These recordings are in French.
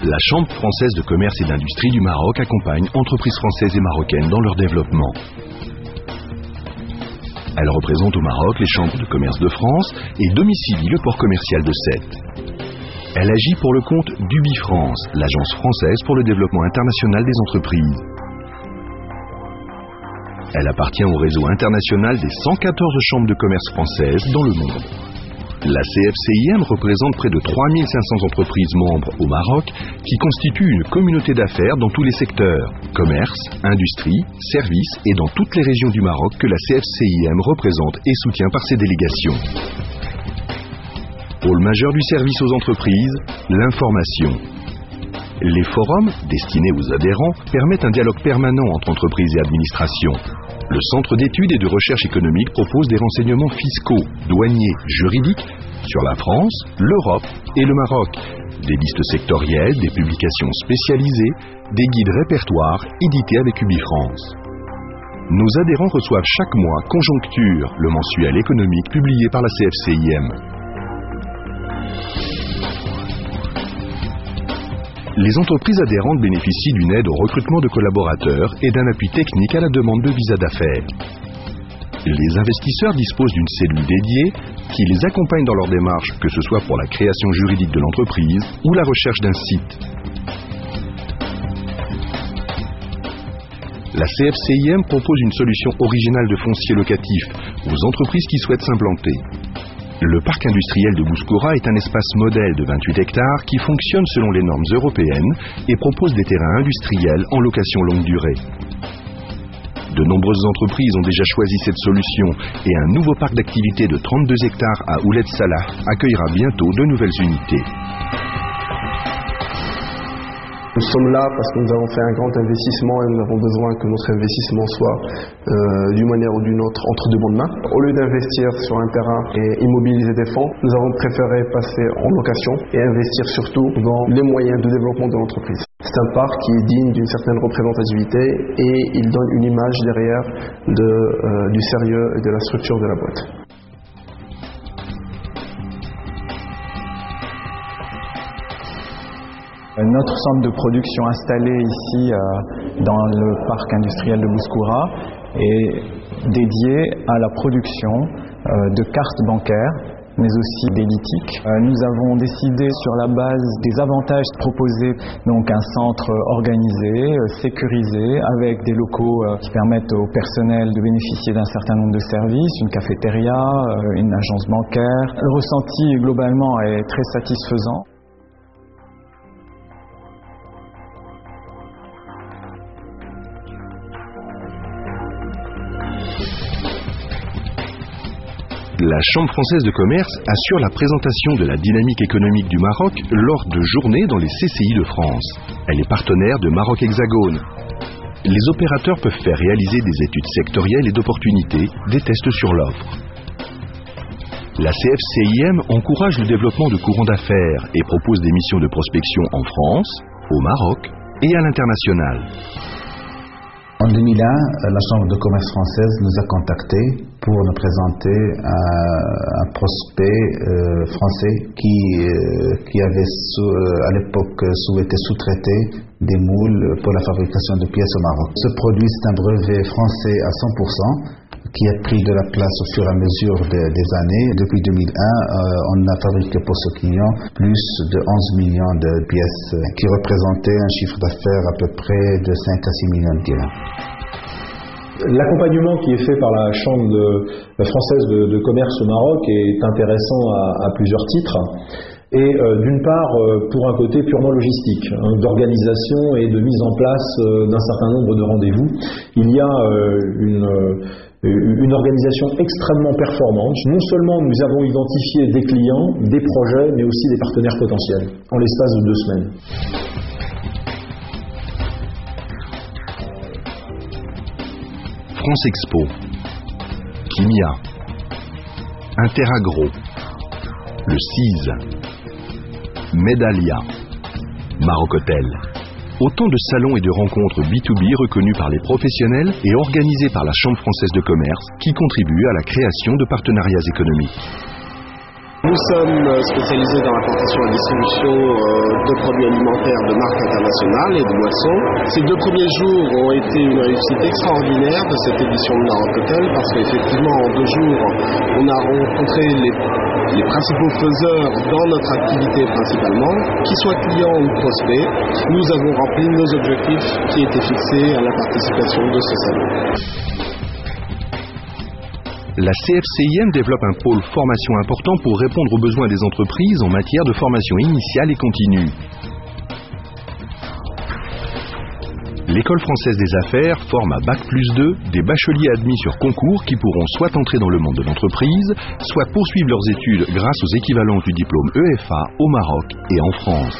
La Chambre française de commerce et d'industrie du Maroc accompagne entreprises françaises et marocaines dans leur développement. Elle représente au Maroc les chambres de commerce de France et domicilie le port commercial de Sète. Elle agit pour le compte d'UbiFrance, l'agence française pour le développement international des entreprises. Elle appartient au réseau international des 114 chambres de commerce françaises dans le monde. La CFCIM représente près de 3500 entreprises membres au Maroc qui constituent une communauté d'affaires dans tous les secteurs, commerce, industrie, services et dans toutes les régions du Maroc que la CFCIM représente et soutient par ses délégations. Pôle majeur du service aux entreprises, l'information. Les forums, destinés aux adhérents, permettent un dialogue permanent entre entreprises et administrations. Le Centre d'études et de recherche économique propose des renseignements fiscaux, douaniers, juridiques sur la France, l'Europe et le Maroc, des listes sectorielles, des publications spécialisées, des guides répertoires édités avec UbiFrance. Nos adhérents reçoivent chaque mois Conjoncture, le mensuel économique publié par la CFCIM. Les entreprises adhérentes bénéficient d'une aide au recrutement de collaborateurs et d'un appui technique à la demande de visa d'affaires. Les investisseurs disposent d'une cellule dédiée qui les accompagne dans leur démarche, que ce soit pour la création juridique de l'entreprise ou la recherche d'un site. La CFCIM propose une solution originale de foncier locatif aux entreprises qui souhaitent s'implanter. Le parc industriel de Bouskoura est un espace modèle de 28 hectares qui fonctionne selon les normes européennes et propose des terrains industriels en location longue durée. De nombreuses entreprises ont déjà choisi cette solution et un nouveau parc d'activités de 32 hectares à Ouled Salah accueillera bientôt de nouvelles unités. Nous sommes là parce que nous avons fait un grand investissement et nous avons besoin que notre investissement soit d'une manière ou d'une autre entre de bonnes mains. Au lieu d'investir sur un terrain et immobiliser des fonds, nous avons préféré passer en location et investir surtout dans les moyens de développement de l'entreprise. C'est un parc qui est digne d'une certaine représentativité et il donne une image derrière du sérieux et de la structure de la boîte. Notre centre de production installé ici dans le parc industriel de Bouskoura est dédié à la production de cartes bancaires, mais aussi des litiques. Nous avons décidé sur la base des avantages proposés, donc un centre organisé, sécurisé, avec des locaux qui permettent au personnel de bénéficier d'un certain nombre de services, une cafétéria, une agence bancaire. Le ressenti globalement est très satisfaisant. La Chambre française de commerce assure la présentation de la dynamique économique du Maroc lors de journées dans les CCI de France. Elle est partenaire de Maroc Hexagone. Les opérateurs peuvent faire réaliser des études sectorielles et d'opportunités, des tests sur l'offre. La CFCIM encourage le développement de courants d'affaires et propose des missions de prospection en France, au Maroc et à l'international. En 2001, la Chambre de commerce française nous a contactés pour nous présenter un prospect français qui avait à l'époque souhaité sous-traiter des moules pour la fabrication de pièces au Maroc. Ce produit, c'est un brevet français à 100%. Qui a pris de la place au fur et à mesure des années. Depuis 2001, on a fabriqué pour ce client plus de 11 millions de pièces qui représentaient un chiffre d'affaires à peu près de 5 à 6 millions de dirhams. L'accompagnement qui est fait par la Chambre française de commerce au Maroc est intéressant à plusieurs titres. Et d'une part, pour un côté purement logistique, d'organisation et de mise en place d'un certain nombre de rendez-vous. Il y a une organisation extrêmement performante. Non seulement nous avons identifié des clients, des projets, mais aussi des partenaires potentiels, en l'espace de 2 semaines. France Expo, Kimia, Interagro, le CISE, Medalia, Maroc Hotel. Autant de salons et de rencontres B2B reconnus par les professionnels et organisés par la Chambre française de commerce qui contribuent à la création de partenariats économiques. Nous sommes spécialisés dans l'importation et la distribution de produits alimentaires de marques internationales et de boissons. Ces 2 premiers jours ont été une réussite extraordinaire de cette édition de Maroc Hotel parce qu'effectivement en 2 jours on a rencontré les principaux faiseurs dans notre activité principalement, qu'ils soient clients ou prospects. Nous avons rempli nos objectifs qui étaient fixés à la participation de ce salon. La CFCIM développe un pôle formation important pour répondre aux besoins des entreprises en matière de formation initiale et continue. L'École française des affaires forme à Bac+2 des bacheliers admis sur concours qui pourront soit entrer dans le monde de l'entreprise, soit poursuivre leurs études grâce aux équivalences du diplôme EFA au Maroc et en France.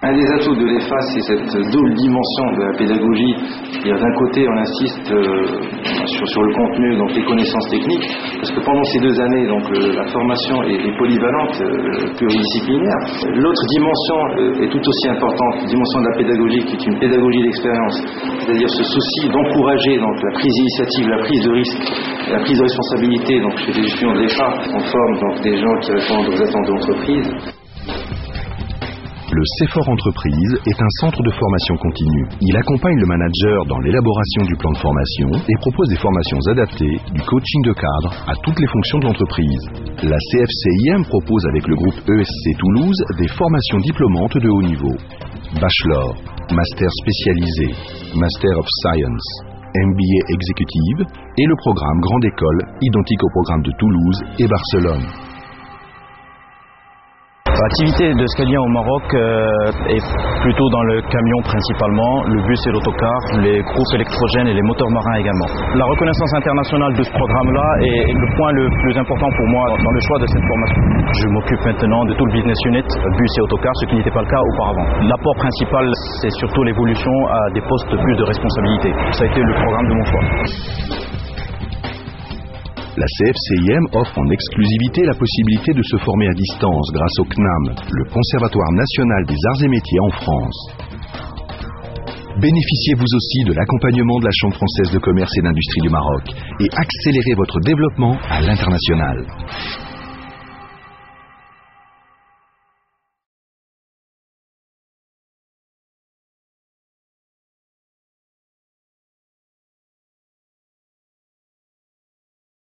Un des atouts de l'EFA, c'est cette double dimension de la pédagogie. D'un côté, on insiste sur le contenu, donc les connaissances techniques, parce que pendant ces 2 années, donc, la formation est polyvalente, pluridisciplinaire. L'autre dimension est tout aussi importante, la dimension de la pédagogie, qui est une pédagogie d'expérience, c'est-à-dire ce souci d'encourager donc, la prise d'initiative, la prise de risque, la prise de responsabilité. Donc, chez les étudiants de l'EFA, on forme donc, des gens qui répondent aux attentes de l'entreprise. Le CEFOR Entreprise est un centre de formation continue. Il accompagne le manager dans l'élaboration du plan de formation et propose des formations adaptées, du coaching de cadre à toutes les fonctions de l'entreprise. La CFCIM propose avec le groupe ESC Toulouse des formations diplômantes de haut niveau. Bachelor, Master spécialisé, Master of Science, MBA Executive et le programme Grande École, identique au programme de Toulouse et Barcelone. L'activité de Scalien au Maroc est plutôt dans le camion principalement, le bus et l'autocar, les groupes électrogènes et les moteurs marins également. La reconnaissance internationale de ce programme-là est le point le plus important pour moi dans le choix de cette formation. Je m'occupe maintenant de tout le business unit, bus et autocar, ce qui n'était pas le cas auparavant. L'apport principal, c'est surtout l'évolution à des postes plus de responsabilité. Ça a été le programme de mon choix. La CFCIM offre en exclusivité la possibilité de se former à distance grâce au CNAM, le Conservatoire national des arts et métiers en France. Bénéficiez vous aussi de l'accompagnement de la Chambre française de commerce et d'industrie du Maroc et accélérez votre développement à l'international.